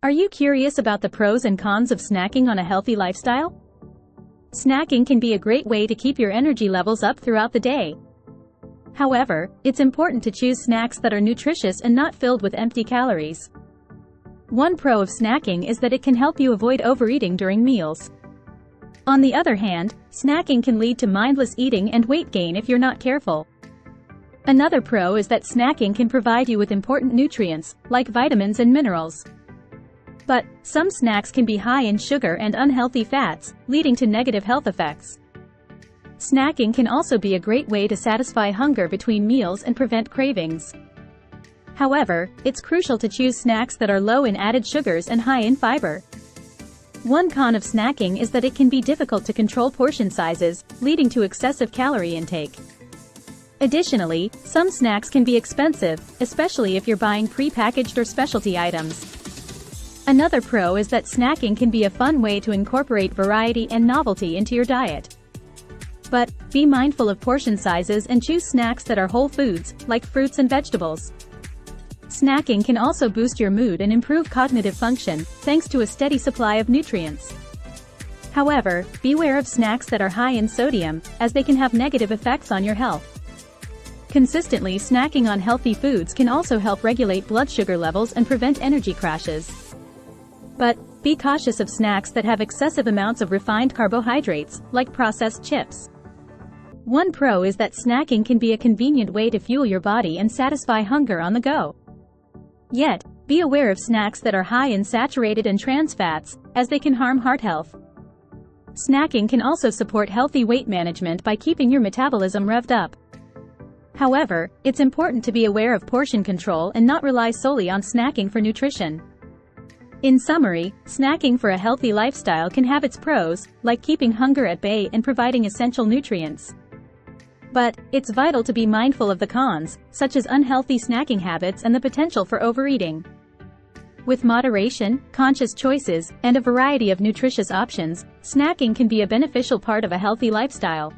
Are you curious about the pros and cons of snacking on a healthy lifestyle? Snacking can be a great way to keep your energy levels up throughout the day. However, it's important to choose snacks that are nutritious and not filled with empty calories. One pro of snacking is that it can help you avoid overeating during meals. On the other hand, snacking can lead to mindless eating and weight gain if you're not careful. Another pro is that snacking can provide you with important nutrients, like vitamins and minerals. But some snacks can be high in sugar and unhealthy fats, leading to negative health effects. Snacking can also be a great way to satisfy hunger between meals and prevent cravings. However, it's crucial to choose snacks that are low in added sugars and high in fiber. One con of snacking is that it can be difficult to control portion sizes, leading to excessive calorie intake. Additionally, some snacks can be expensive, especially if you're buying pre-packaged or specialty items. Another pro is that snacking can be a fun way to incorporate variety and novelty into your diet. But be mindful of portion sizes and choose snacks that are whole foods, like fruits and vegetables. Snacking can also boost your mood and improve cognitive function, thanks to a steady supply of nutrients. However, beware of snacks that are high in sodium, as they can have negative effects on your health. Consistently snacking on healthy foods can also help regulate blood sugar levels and prevent energy crashes. But be cautious of snacks that have excessive amounts of refined carbohydrates, like processed chips. One pro is that snacking can be a convenient way to fuel your body and satisfy hunger on the go. Yet, be aware of snacks that are high in saturated and trans fats, as they can harm heart health. Snacking can also support healthy weight management by keeping your metabolism revved up. However, it's important to be aware of portion control and not rely solely on snacking for nutrition. In summary, snacking for a healthy lifestyle can have its pros, like keeping hunger at bay and providing essential nutrients. But it's vital to be mindful of the cons, such as unhealthy snacking habits and the potential for overeating. With moderation, conscious choices, and a variety of nutritious options, snacking can be a beneficial part of a healthy lifestyle.